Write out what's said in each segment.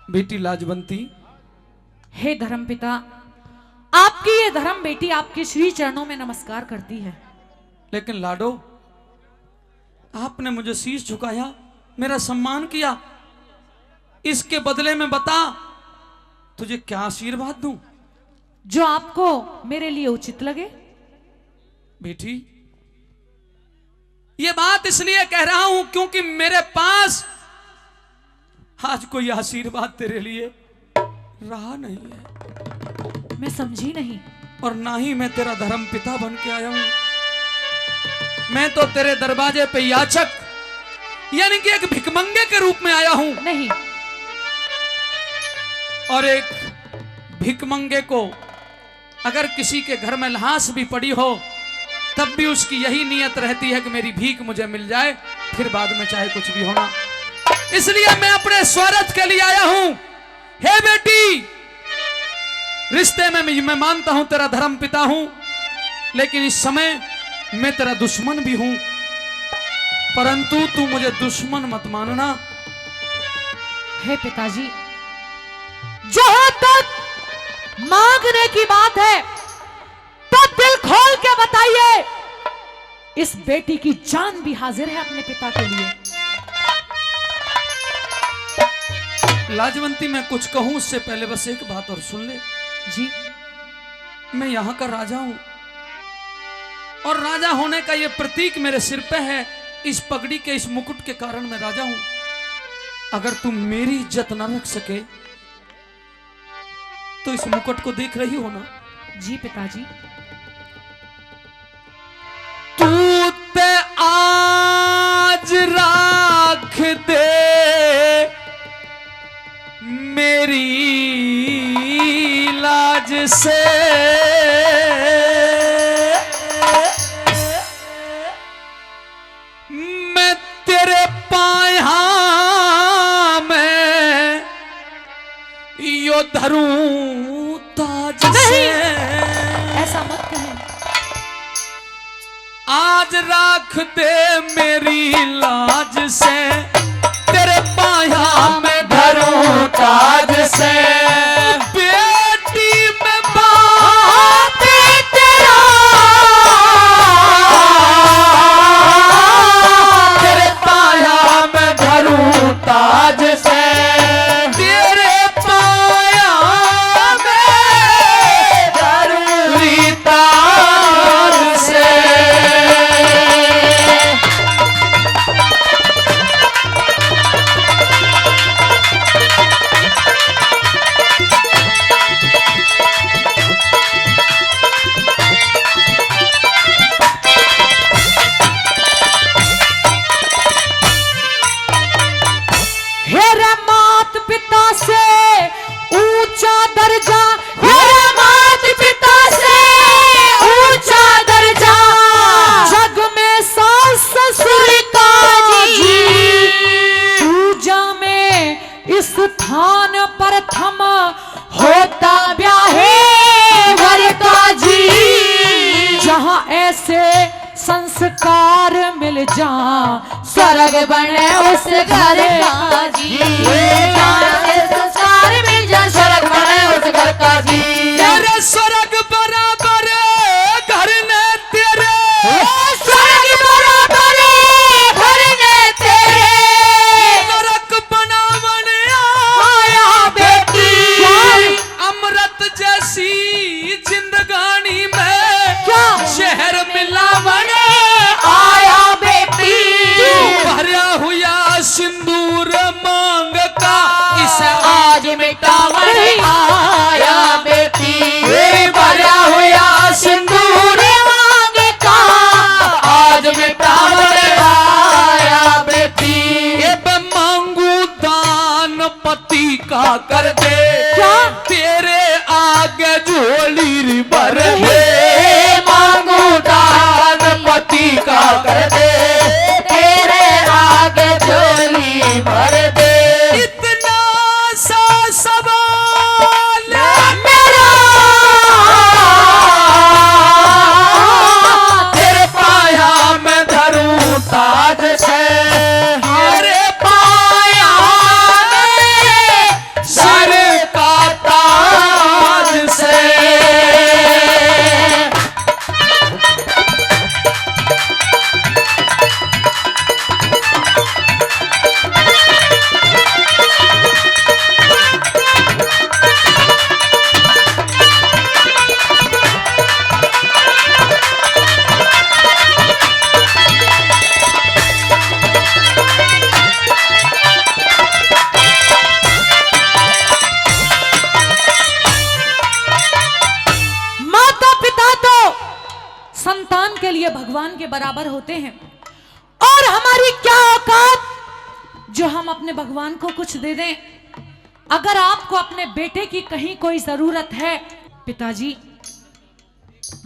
बेटी लाजवंती, हे धर्मपिता, आपकी ये धर्म बेटी आपके श्री चरणों में नमस्कार करती है। लेकिन लाडो, आपने मुझे शीश झुकाया, मेरा सम्मान किया, इसके बदले में बता तुझे क्या आशीर्वाद दूं? जो आपको मेरे लिए उचित लगे। बेटी, ये बात इसलिए कह रहा हूं क्योंकि मेरे पास आज कोई आशीर्वाद तेरे लिए रहा नहीं है। मैं समझी नहीं। और ना ही मैं तेरा धर्म पिता बन के आया हूं। मैं तो तेरे दरवाजे पे याचक, यानी कि एक भिखमंगे के रूप में आया हूं। नहीं। और एक भिखमंगे को अगर किसी के घर में लाश भी पड़ी हो तब भी उसकी यही नियत रहती है कि मेरी भीख मुझे मिल जाए, फिर बाद में चाहे कुछ भी होना। इसलिए मैं अपने स्वार्थ के लिए आया हूं। हे बेटी, रिश्ते में मैं मानता हूं तेरा धर्म पिता हूं, लेकिन इस समय मैं तेरा दुश्मन भी हूं। परंतु तू मुझे दुश्मन मत मानना। हे पिताजी, जहां तक मांगने की बात है तो दिल खोल के बताइए, इस बेटी की जान भी हाजिर है अपने पिता के लिए। लाजवंती, मैं कुछ कहूं उससे पहले बस एक बात और सुन ले। जी। मैं यहां का राजा हूं और राजा होने का यह प्रतीक मेरे सिर पे है। इस पगड़ी के, इस मुकुट के कारण मैं राजा हूं। अगर तुम मेरी इज्जत न रख सके तो इस मुकुट को देख रही हो ना? जी पिताजी। तू ते आज राख दे मेरी लाज से, मैं तेरे पाया में यो धरूं ताज से। ऐसा मत कहें। आज राख दे मेरी लाज से, तेरे पाया में धरूं ताज से। बेटी में बात तेरा, तेरे पाया में धरूं ताज से। तेरे पाया में धरूं ताज से। हेरे मात पिता से ऊंचा दर्जा, हेरे मात पिता से ऊंचा दर्जा, जग में सास ससुर का जी, पूजा में इस स्थान प्रथम होता ब्याहे घर का जी। जहां ऐसे संस्कार मिल जा, स्वर्ग बने उस घर का जी। संस्कार मिल जा, स्वर्ग बने उस घर का जी। तेरे स्वर्ग बराबर घर ने तेरे, स्वर्ग बराबर घर ने तेरे, नरक बनावन आया बेटी। अमृत जैसी जिंदगानी में क्या शहर मिलावन आया बेटी। भरा हुआ सिंदूर मांग का इस आज मिटावन आया बेटी। भरा हुआ सिंदूर मांग का आज मिटावन आया बेटी। ये मांगू दान पति का कर दे, क्या तेरे आगे झोली भर दे। मांगू दान पति का कर दे, तेरे आगे झोली भर दे। इतना सा सवाल मेरा, तेरे पाया में धरूं ताज से। तेरे पाया में भगवान के बराबर होते हैं, और हमारी क्या औकात जो हम अपने भगवान को कुछ दे दें। अगर आपको अपने बेटे की कहीं कोई जरूरत है पिताजी,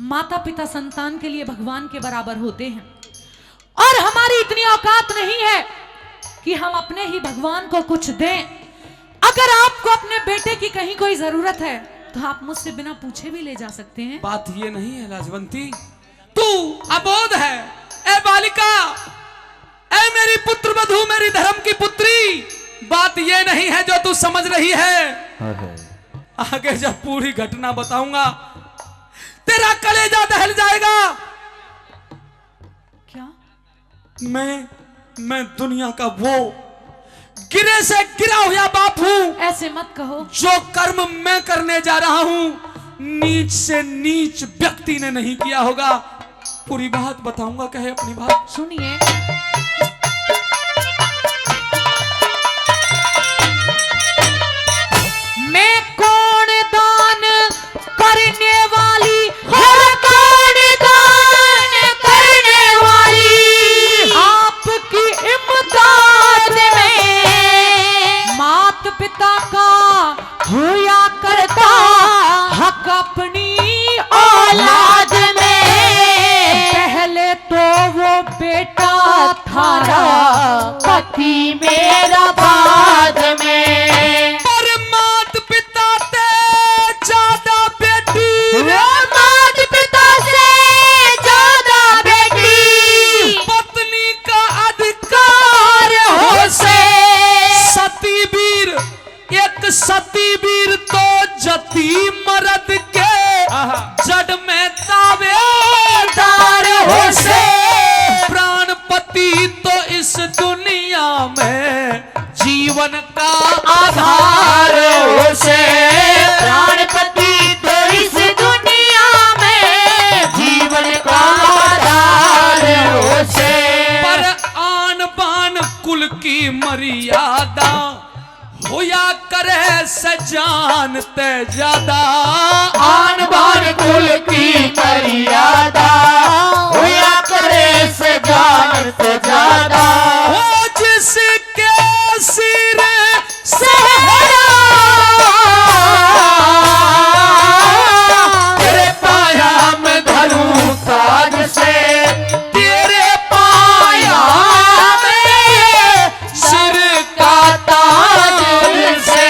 माता पिता संतान के लिए भगवान के बराबर होते हैं, और हमारी इतनी औकात नहीं है कि हम अपने ही भगवान को कुछ दें। अगर आपको अपने बेटे की कहीं कोई जरूरत है तो आप मुझसे बिना पूछे भी ले जा सकते हैं। बात ये नहीं है लाजवंती, तू अबोध है। ए बालिका, ए मेरी पुत्र वधू, मेरी धर्म की पुत्री, बात ये नहीं है जो तू समझ रही है। आगे जब पूरी घटना बताऊंगा तेरा कलेजा दहल जाएगा। क्या? मैं दुनिया का वो गिरे से गिरा हुआ बाप हूं। ऐसे मत कहो। जो कर्म मैं करने जा रहा हूं नीच से नीच व्यक्ति ने नहीं किया होगा। पूरी बात बताऊंगा, कहे अपनी बात सुनिए। मैं कौन दान करने वाली, हर कौन दान करने वाली, आपकी इमदाद में मात पिता का होया करता हक अपनी औलाद में। पहले तो वो बेटा थारा पति मेरा बाद में, और मात पिता ते ज्यादा बेटी, मात पिता से ज्यादा बेटी, पत्नी का अधिकार हो से। सती वीर, एक सती वीर तो जती मर्द के जड़ में दावेदार हो से। प्राणपति तो इस दुनिया में जीवन का आधार हो से। प्राणपति तो इस दुनिया में जीवन का आधार हो से। पर आन बान कुल की मर्यादा होया करे से जानते ज्यादा। आन बान कुल की मर्यादा होया करे से जानते ज्यादा। वो जिसके सिर सहरा तेरे पाया में धरूं ताज से, तेरे पाया में सिर का ताज से।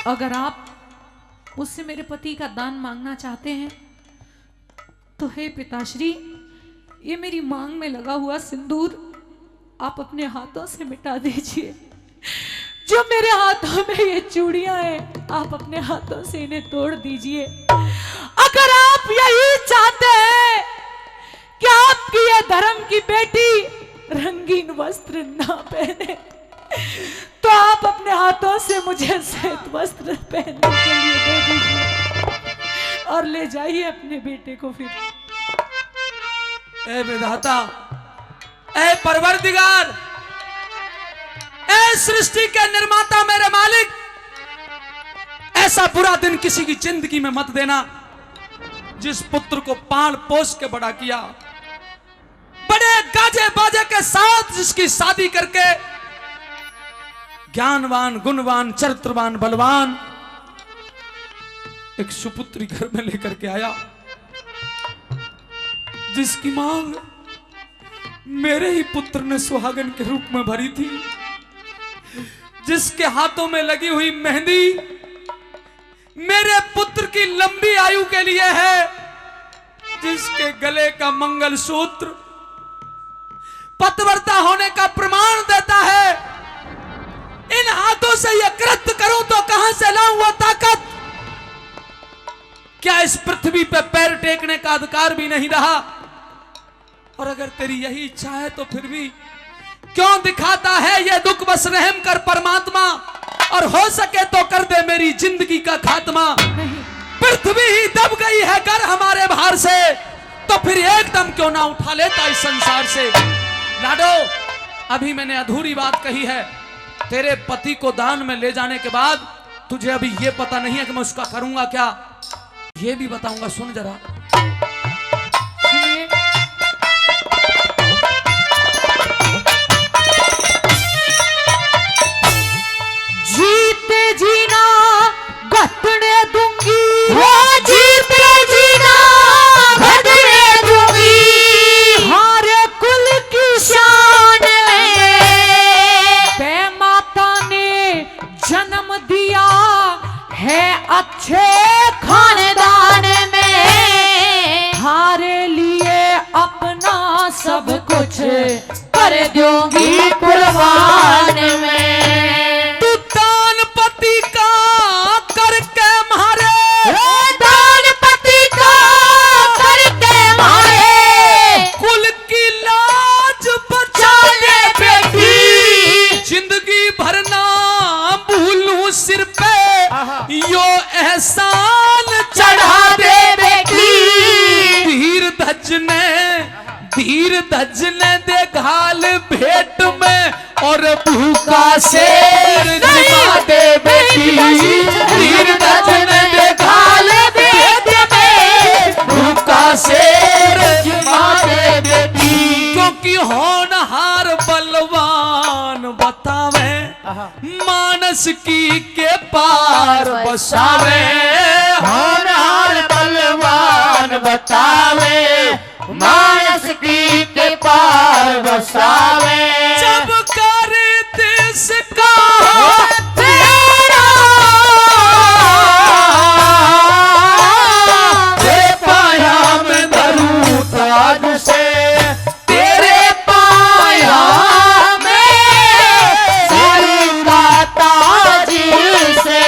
अगर आप मुझसे मेरे पति का दान मांगना चाहते हैं तो हे पिताश्री, ये मेरी मांग में लगा हुआ सिंदूर आप अपने हाथों से मिटा दीजिए। जो मेरे हाथों में ये चूड़ियां हैं आप अपने हाथों से इन्हें तोड़ दीजिए। अगर आप यही चाहते हैं कि आपकी ये धर्म की बेटी रंगीन वस्त्र ना पहने तो आप अपने हाथों से मुझे श्वेत वस्त्र पहनने के लिए दे दीजिए और ले जाइए अपने बेटे को। फिर ए विधाता, ए परवरदिगार, ए सृष्टि के निर्माता, मेरे मालिक, ऐसा बुरा दिन किसी की जिंदगी में मत देना। जिस पुत्र को पाल पोस के बड़ा किया, बड़े गाजे बाजे के साथ जिसकी शादी करके ज्ञानवान, गुणवान, चरित्रवान, बलवान एक सुपुत्री घर में लेकर के आया, जिसकी मांग मेरे ही पुत्र ने सुहागन के रूप में भरी थी, जिसके हाथों में लगी हुई मेहंदी मेरे पुत्र की लंबी आयु के लिए है, जिसके गले का मंगलसूत्र पतिव्रता होने का प्रमाण देता है। इन हाथों से यह कृत्य करूं तो कहां से लाऊं वो ताकत? क्या इस पृथ्वी पे पैर टेकने का अधिकार भी नहीं रहा? और अगर तेरी यही इच्छा है तो फिर भी क्यों दिखाता है ये दुख, बस रहम कर परमात्मा, और हो सके तो कर दे मेरी जिंदगी का खात्मा। पृथ्वी ही दब गई है कर हमारे भार से, तो फिर एकदम क्यों ना उठा लेता इस संसार से। लाडो, अभी मैंने अधूरी बात कही है। तेरे पति को दान में ले जाने के बाद तुझे अभी ये पता नहीं है कि मैं उसका करूंगा क्या, ये भी बताऊंगा। सुन जरा। जीते जीना घटने दूंगी, वो जीते जीना घटने दूंगी, हमारे कुल की शान में माता ने जन्म दिया है अच्छे खानदान में, हारे लिए अपना सब कुछ कर दूंगी कुर्बान में। तू दान पति का करके मारे, दान पति का करके मारे, कुल की लाज बचा ले बेटी, जिंदगी भर ना भूलूं सिर पे यो एहसान चढ़ा दे बेटी। धीर धज ने दे घाल भेंट में, और भूखा शेर जिमा दे बेटी। धीर धज ने दे घाल भेंट में, भूखा शेर जिमा दे बेटी। क्योंकि होनहार बलवान बतावे, मानस की के पार बसावे। होनहार बलवान बतावे, मानस की के पार बसावे। जब कर देश का तेरा तेरे पाया में धरूं ताज से, तेरे पाया में धरूं ताज से।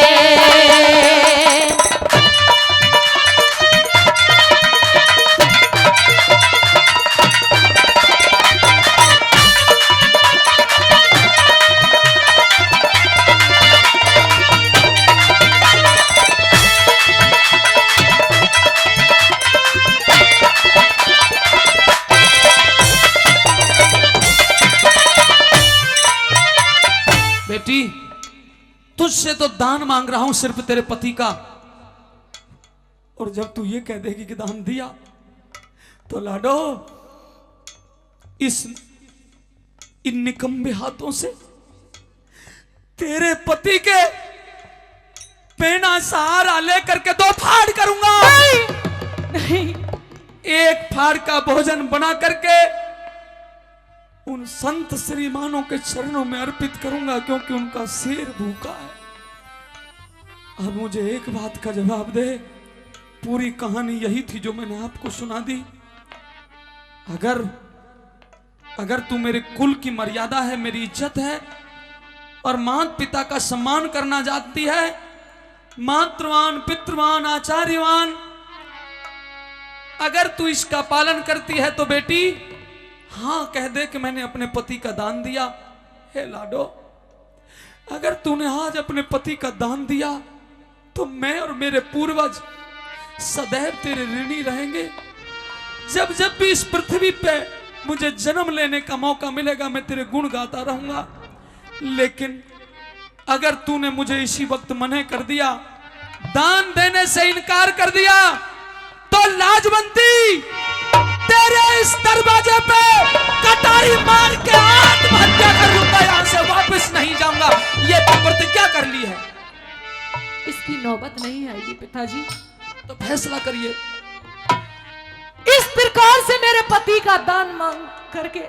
बेटी, तुझसे तो दान मांग रहा हूं सिर्फ तेरे पति का, और जब तू ये कह देगी कि दान दिया, तो लाडो इन निकम्बे हाथों से तेरे पति के पेना सहारा लेकर के 2 फाड़ करूंगा। नहीं, एक फाड़ का भोजन बना करके उन संत श्रीमानों के चरणों में अर्पित करूंगा, क्योंकि उनका सिर भूखा है। अब मुझे एक बात का जवाब दे। पूरी कहानी यही थी जो मैंने आपको सुना दी। अगर तू मेरे कुल की मर्यादा है, मेरी इज्जत है, और माता पिता का सम्मान करना जानती है, मातृवान पितृवान आचार्यवान, अगर तू इसका पालन करती है तो बेटी हाँ कह दे कि मैंने अपने पति का दान दिया। हे लाडो, अगर तूने आज अपने पति का दान दिया तो मैं और मेरे पूर्वज सदैव तेरे ऋणी रहेंगे। जब जब भी इस पृथ्वी पे मुझे जन्म लेने का मौका मिलेगा, मैं तेरे गुण गाता रहूंगा। लेकिन अगर तूने मुझे इसी वक्त मना कर दिया, दान देने से इनकार कर दिया, तो लाजवंती तेरे इस दरवाजे पे कटारी मार के आत्महत्या कर लूंगा, यहां से वापस नहीं जाऊंगा। ये तो प्रतिज्ञा कर ली है। इसकी नौबत नहीं आएगी पिताजी, तो फैसला करिए। इस प्रकार से मेरे पति का दान मांग करके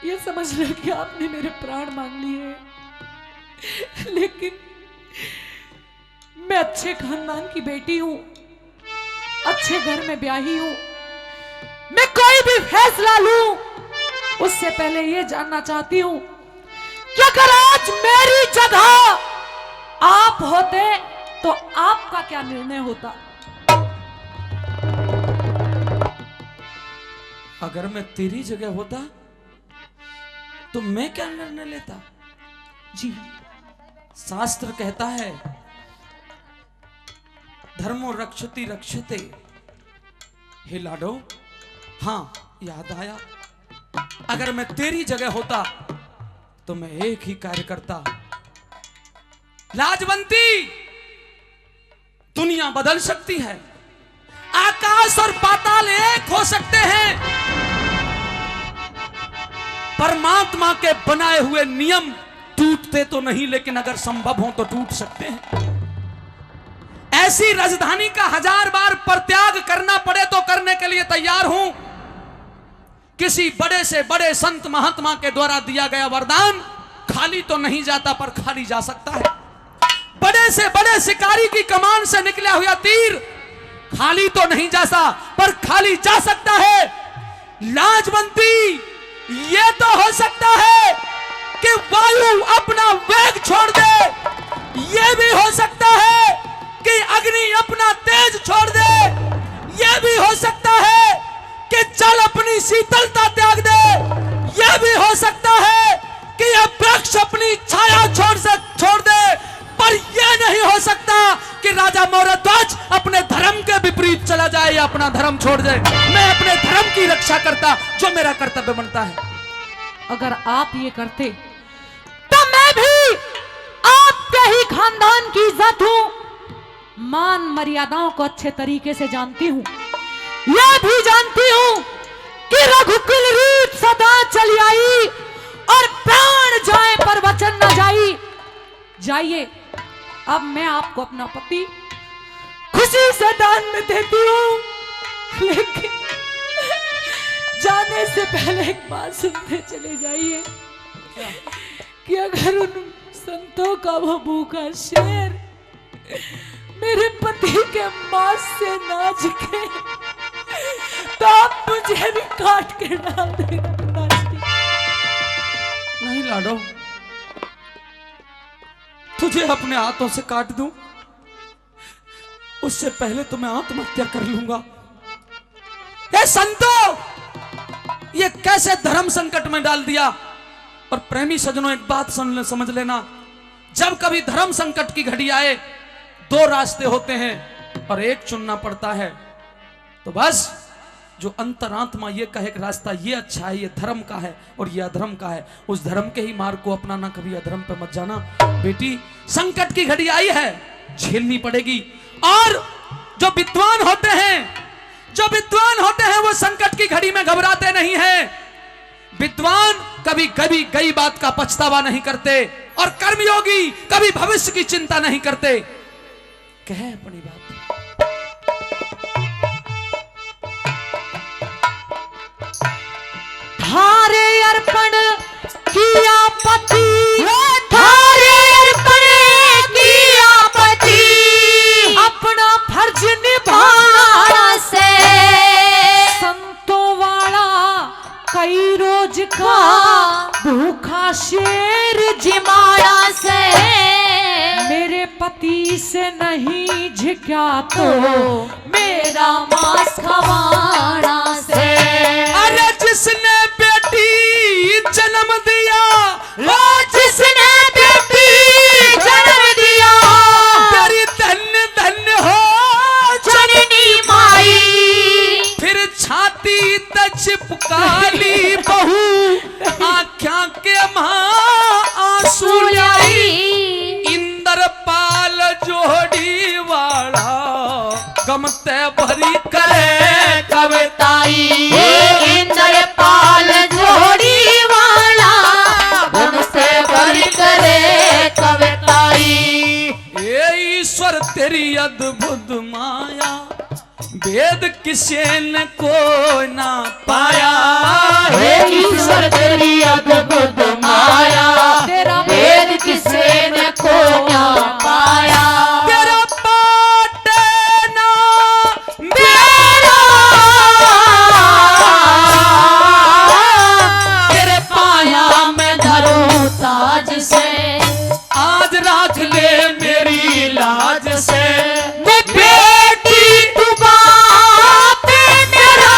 ये समझ रहे कि आपने मेरे प्राण मांग लिए, लेकिन मैं अच्छे खानदान की बेटी हूं, अच्छे घर में ब्याही हूं। मैं कोई भी फैसला लूं उससे पहले ये जानना चाहती हूं कि अगर आज मेरी जगह आप होते तो आपका क्या निर्णय होता। अगर मैं तेरी जगह होता तो मैं क्या निर्णय लेता? जी शास्त्र कहता है धर्मो रक्षति रक्षते। हे लाडो, हाँ याद आया, अगर मैं तेरी जगह होता तो मैं एक ही कार्य करता। लाजवंती, दुनिया बदल सकती है, आकाश और पाताल एक हो सकते हैं, परमात्मा के बनाए हुए नियम टूटते तो नहीं, लेकिन अगर संभव हो तो टूट सकते हैं। ऐसी राजधानी का 1000 बार परित्याग करना पड़े तो करने के लिए तैयार हूं। किसी बड़े से बड़े संत महात्मा के द्वारा दिया गया वरदान खाली तो नहीं जाता, पर खाली जा सकता है। बड़े से बड़े शिकारी की कमान से निकला हुआ तीर खाली तो नहीं जाता, पर खाली जा सकता है। लाजवंती, यह तो हो सकता है कि वायु अपना वेग छोड़ दे, यह भी हो सकता है कि अग्नि अपना तेज छोड़ दे, यह भी हो सकता है कि जल अपनी शीतलता त्याग दे, यह भी हो सकता है कि यह वृक्ष अपनी छाया छोड़ दे, पर यह नहीं हो सकता कि राजा मौर्यध्वज अपने धर्म के विपरीत चला जाए या अपना धर्म छोड़ दे। मैं अपने धर्म की रक्षा करता, जो मेरा कर्तव्य बनता है। अगर आप ये करते तो मैं भी आपके ही खानदान की इज्जत हूं, मान मर्यादाओं को अच्छे तरीके से जानती हूं, यह भी जानती हूं कि रघुकुल रीत सदा चली आई और प्राण जाए पर वचन न जाई। जाइए, अब मैं आपको अपना पति खुशी से दान में देती हूं, लेकिन जाने से पहले एक बात सुनते चले जाइए कि अगर उन संतों का वो भूखा शेर मेरे पति के मांस से ना झुके तो आप मुझे भी काट के डाल देना। नहीं लाडो, तुझे अपने हाथों से काट दूं उससे पहले तो मैं आत्महत्या कर लूंगा। ये संतो, ये कैसे धर्म संकट में डाल दिया। और प्रेमी सज्जनों, एक बात समझ लेना, जब कभी धर्म संकट की घड़ी आए 2 रास्ते होते हैं और एक चुनना पड़ता है। तो बस जो अंतरात्मा ये कहे कि रास्ता ये अच्छा है, ये धर्म का है और ये अधर्म का है, उस धर्म के ही मार्ग को अपनाना, कभी अधर्म पे मत जाना। बेटी, संकट की घड़ी आई है, झेलनी पड़ेगी। और जो विद्वान होते हैं वो संकट की घड़ी में घबराते नहीं हैं। विद्वान कभी गई बात का पछतावा नहीं करते, और कर्मयोगी कभी भविष्य की चिंता नहीं करते। कहे अपनी बात। थारे अर्पण किया पति, थारे अर्पण किया पति, अपना फर्ज निभाना से संतों वाला कई रोज का भूखा शेर जिमाड़ा से मेरे पति से नहीं झिका तो मेरा मांस खवाड़ा से। अरे जिसने बेटी जन्म दिया, वो जिसने बेटी जन्म दिया, तेरी धन्य धन्य हो जननी माई। फिर छाती चिपकाली बहू, आँखों के आंसू लाई। इंद्रपाल जोड़ी वाला गमते भरी करे कविताई। इंद्रपाल जोड़ी वाला गमते भरी करे कविताई। ये ईश्वर तेरी अद्भुत माया, वेद किसे न कोई ना पाया। हे ईश्वर तेरी अद्भुत माया, तेरा वेद किसे न कोई ना पाया। तेरा पाटे ना मेरा, तेरे पाया मैं धरूं ताज से, आज राख ले मेरी लाज से। बेटी तू बाप मेरा,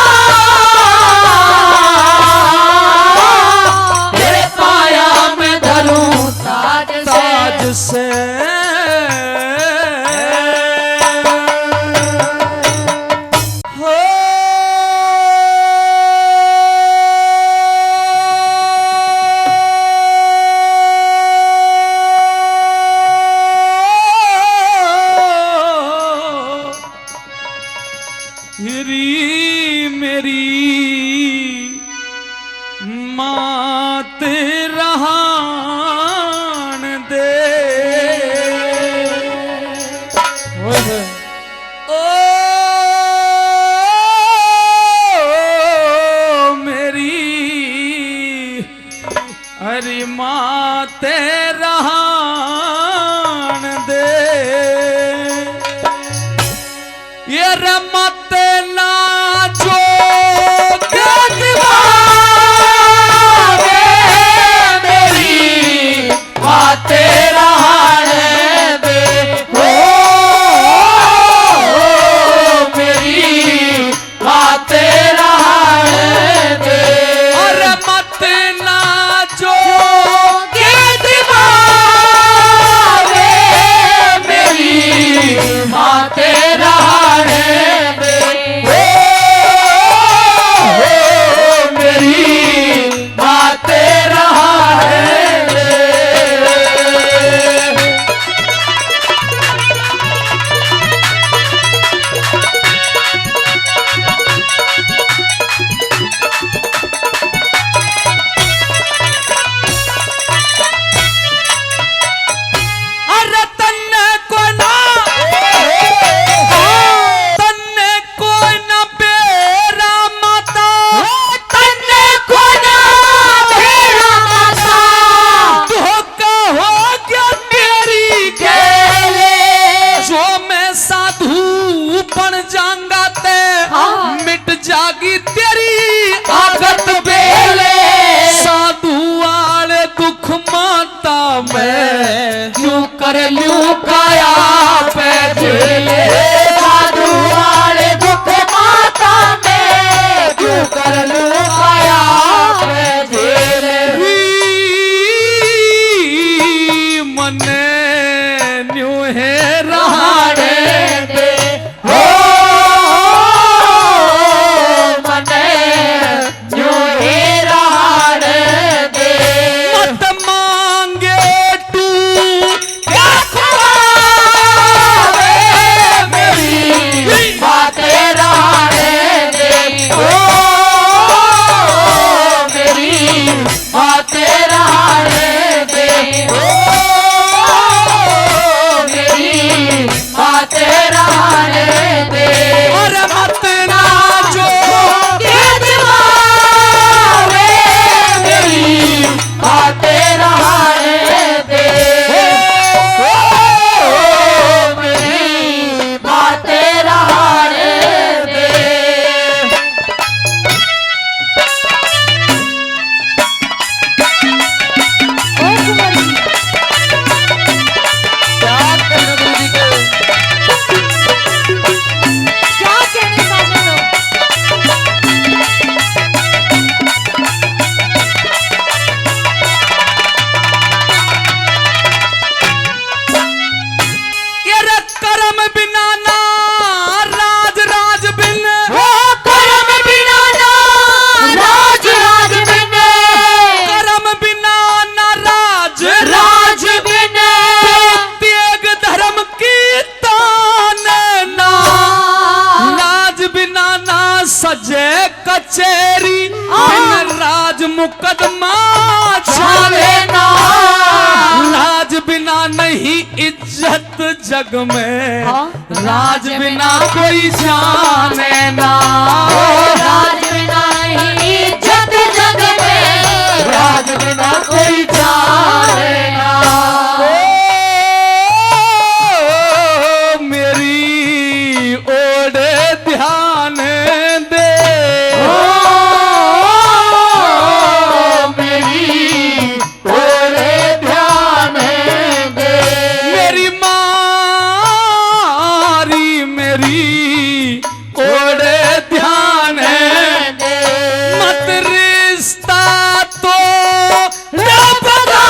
अरे मत नाचो मेरी बातें रहने दे हो मेरी बातें रहने दे अरे मत नाचो मेरी बातें रहने दे मेरी बातें रहने दे अरे तन्ने को ना बेरा माता तन्ने को ना बेरा माता धोखा हो गया तेरी खेले जो मैं साधु बन जाऊंगा ते मिट जागी तेरी आगत बेले साधु वाले दुख माता मैं क्यों कर लूं काया पे झेले साधु वाले दुख माता में क्यों कर लूं काया पे झेले मने न्यू है रहने दे हो मने न्यू ही रहने दे मत मांगे तू क्या खुआवे मेरी बातें रहने दे हो मेरी बातें रहने दे हो मेरी बातें रहने दे और मत नाचो के दीवारे मेरी बातें रहने दे हो मेरी बातें रहने दे ओ कुंवर जी, क्या कहने साजन लोग? ये कर्म बिना ना राज राज बिन वो कर्म बिना ना राज राज बिने कर्म बिना ना राज राज बिने त्याग धर्म की तान ना राज बिना ना सजे कचेरी बिन राज मुकदमा चाले ना राज बिना नहीं इज्जत जग में राज बिना कोई जाने ना राज बिना ही इज्जत जग में राज बिना कोई जाने ना ओ, मेरी ओढ़े ध्यान दे ओ मेरी ओरे ध्यान दे मेरी मारी मेरी ओढ़े ध्यान दे मत रिश्ता तो रब दा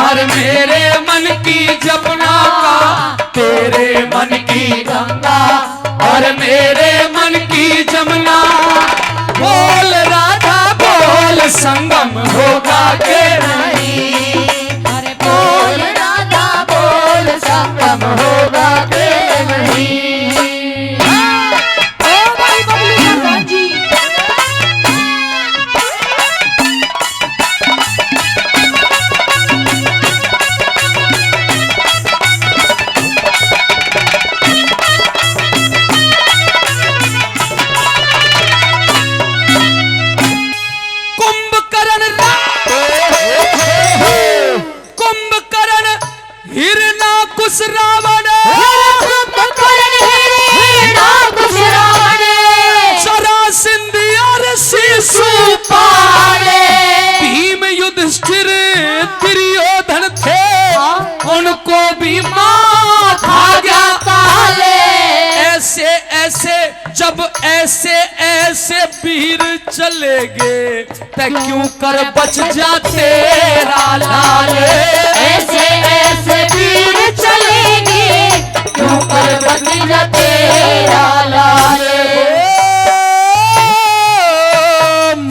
और मेरे मन की जमुना का तेरे मन की गंगा और मेरे मन की जमुना बोल राधा बोल संगम होगा के नहीं अरे बोल राधा बोल संगम होगा के नहीं। ओ भाई बबलू प्रधान जी, कुंभकर्ण हिरणाकुश रावण जरासंध और शिशुपाल भीम युधिष्ठिर दुर्योधन थे उनको भी मार खा गया काले। ऐसे ऐसे जब ऐसे ऐसे वीर चलेगे ते क्यों कर बच जाते लाल। ऐसे ऐसे वीर चलेंगे क्यों कर बच जाते लाल।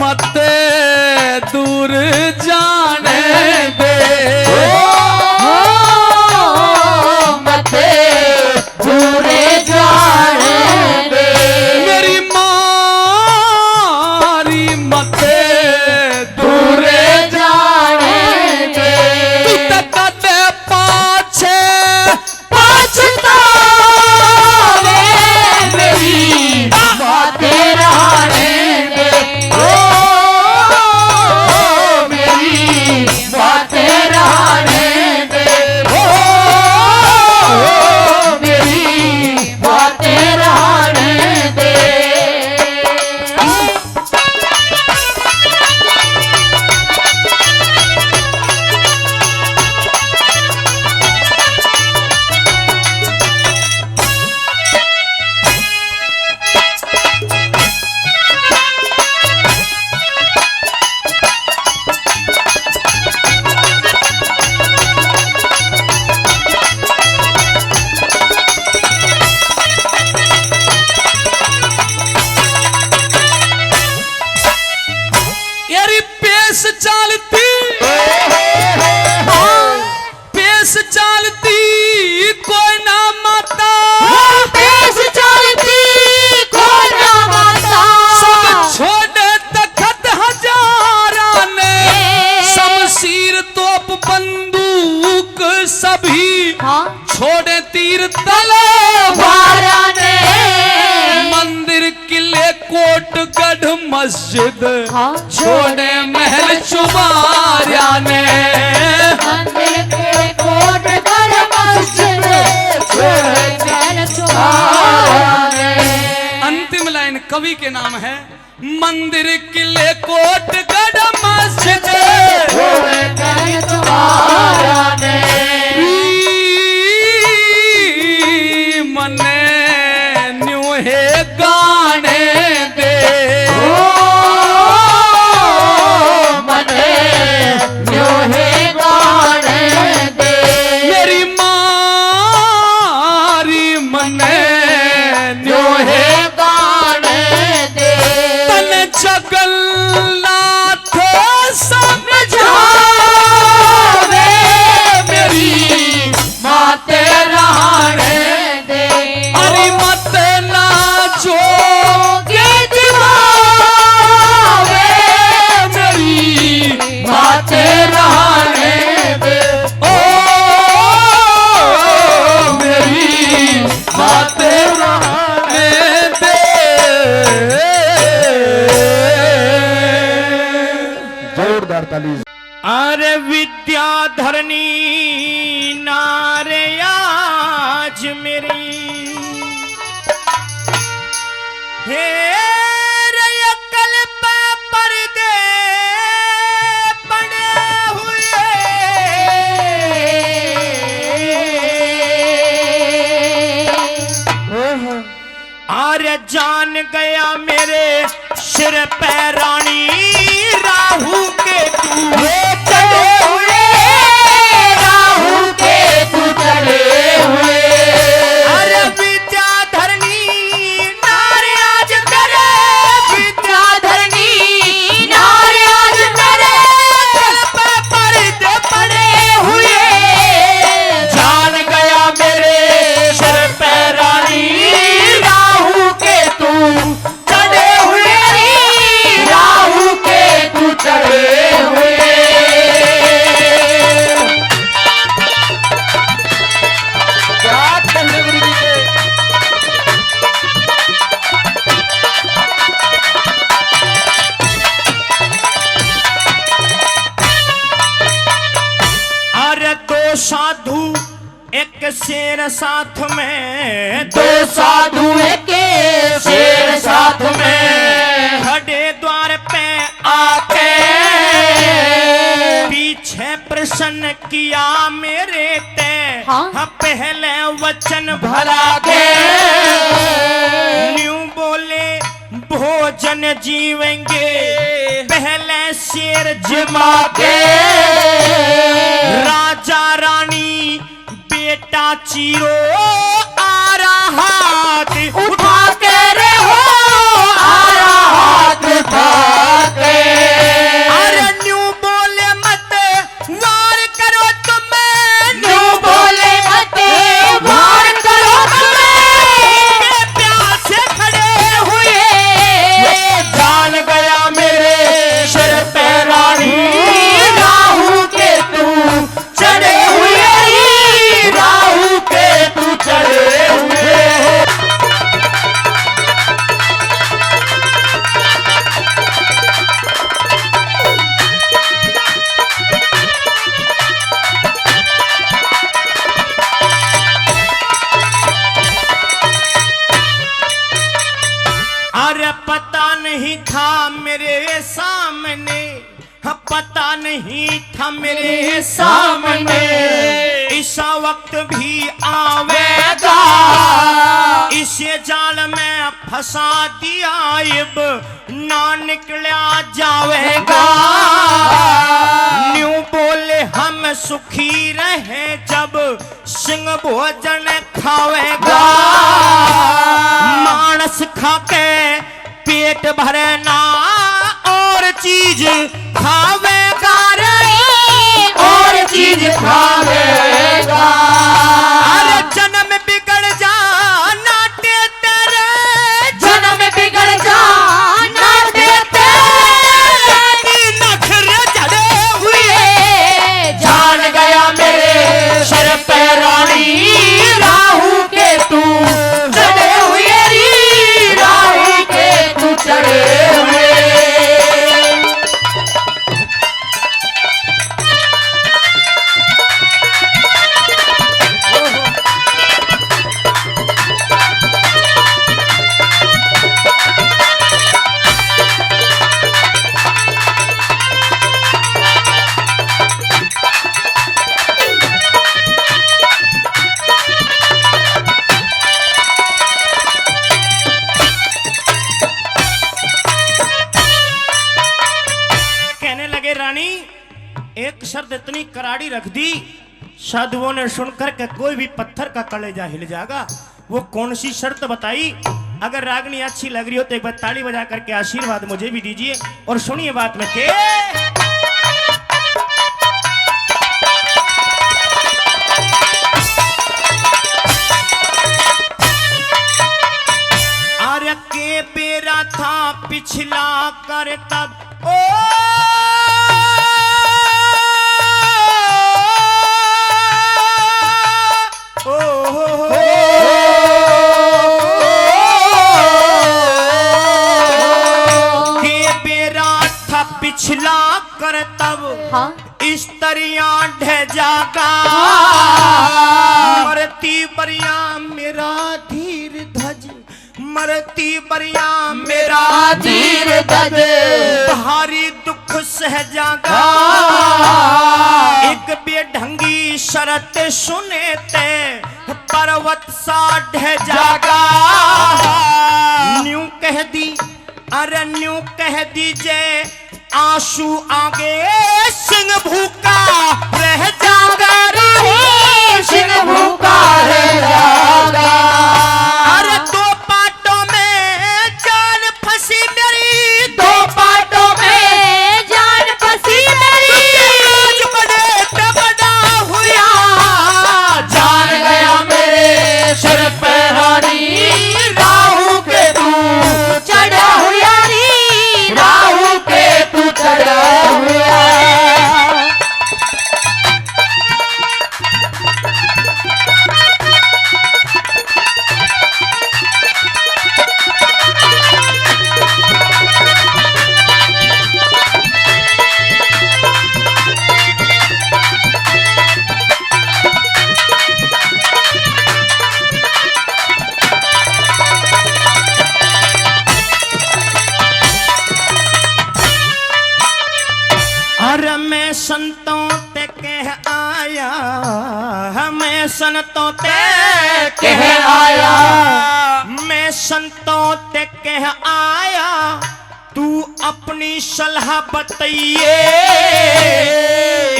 मत दूर जाने दे मत दूर जाने दे मेरी मारी मत दूर जाने दे तू तक पाछे पछतावे मेरी बातें रहने दे ओ मेरी बातें रहने दे ओ मेरी बातें रहने दे। यारी पेश चालती कोई ना माता पेश चलती कोई ना माता सब छोड़े तखत हजारा ने शमशीर तोप बंदूक सभी छोड़े तीर तलवार ने मंदिर किले कोट गढ़ मस्जिद छोड़े महल चुबारिया ने मंदिर के कोट कर मस्जिद छोड़े महल चुबारिया ने। अंतिम लाइन कवि के नाम है मंदिर किले कोट गढ़ मस्जिद छोड़े महल चुबारिया ने मने न्यू है गाने दे मने न्यू है गाने दे मेरी मारी मने न्यू है गाने दे तन जगन्नाथ समझावे मेरी माते रहने दे अरे मत ना जो के दिवावे मेरी माते रहने दे ओ मेरी बातें रहने दे जोरदार ताली। अरे विद्याधरनी नारे आज मेरी हे रे अकल पे पर्दे पड़े हुए आर्य जान गया मेरे सिर पे रानी राहु के तू चढ़े हुए और दो साधु एक शेर साथ में, दो साधु के शेर साथ में, खड़े द्वार पे आके पीछे प्रश्न किया मेरे ते, हाँ? पहले वचन भरा के न्यू बोले भोजन जीवेंगे, पहले शेर जिमा के राजा रानी बेटा चीरो आ रहा हाथ उठा के रे हो, आ रहा हाथ उठा के। अरे न्यू बोले मत वार करो तुम्हें, न्यू बोले मत वार करो तुम्हें, प्यासे खड़े हुए जान गया मेरे सिर पे रानी, राहु के तू चढ़े हुए, राहु के तू चढ़े हुए। अरे पता नहीं था मेरे सामने, पता नहीं था मेरे सामने, इस वक्त भी आवेगा, इसे जाल में फंसा दिया अब ना निकला जावेगा। न्यू बोले हम सुखी रहे जब सिंह भोजन खावेगा, मानस खाके पेट भरना और चीज खावेगा रे, और चीज खावेगा। अरे जन्म बिगड़ जाना तेरे, जन्म बिगड़ जाना देते, नखरे जड़े हुए जान गया मेरे सिर पे रानी, राहु के तू चढ़े हुए री, राहु के तू चढ़े हुए। कहने लगे रानी एक शर्त इतनी कराड़ी रख दी, साधुओं ने सुनकर के कोई भी पत्थर का कलेजा हिल जाएगा। वो कौन सी शर्त बताई? अगर रागनी अच्छी लग रही हो तो एक बार ताली बजा करके आशीर्वाद मुझे भी दीजिए और सुनिए बात में के आर्य के बेरा था पिछला कर तब पिछला कर तब हाँ? स्त्रियां ढह जागा, मरती बरिया मेरा धीर धज, मरती बरिया मेरा धीर धज, भारी दुख सह जागा, एक बेढंगी शरत सुने ते पर्वत सा ढह जागा। न्यू कह दी, अरे न्यू कह दीजिए आंसू आगे सिंह भूखा रह जागा रे, सिंह भूखा रह जागा। अरे दो पाटों में जान फंसी मेरी, दो पाटों में जान फंसी मेरी, बड़ा हुआ जान गया मेरे सिर पे रानी, राहु के तू चढ़ा हुआ री, राहु के तू चढ़ा हुआ। संतों ते कह आया, मैं संतों ते कह आया, तू अपनी सलाह बताइए।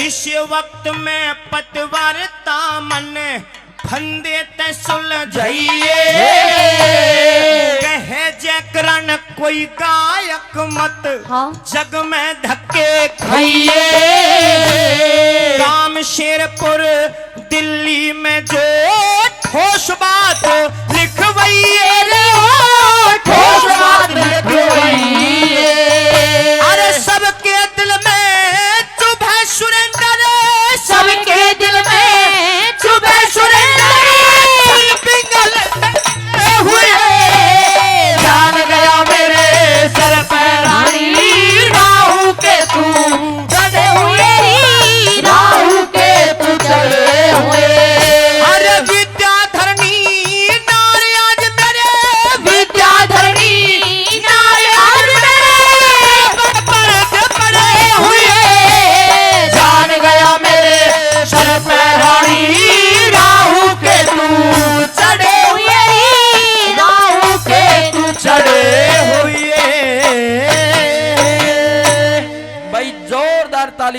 इस वक्त में पतवारता मन फंदे ते सुलझाइए। कहे जयकरण कोई गायक मत हाँ। जग में धक्के खाइए। काम शेरपुर दिल्ली में जो ठोस बात लिखवाइए रे हो, ठोस बात लिखवाइए। अरे सबके दिल में चुभ है सुरेंद्र, सबके दिल में चुभ है सुरेंद्र, हुए जान गया मेरे सर पे रानी, राहु के तू चढ़े हुए, राहु के तू चढ़े हुए। अरे विद्याधरणी नारी आज मेरे, विद्याधरणी नारी आज मेरे पड़े हुए, जान गया मेरे सर पे रानी, राहु के तू चढ़े हुए, राहु के तू चढ़े हुए। भाई जोरदार ताली।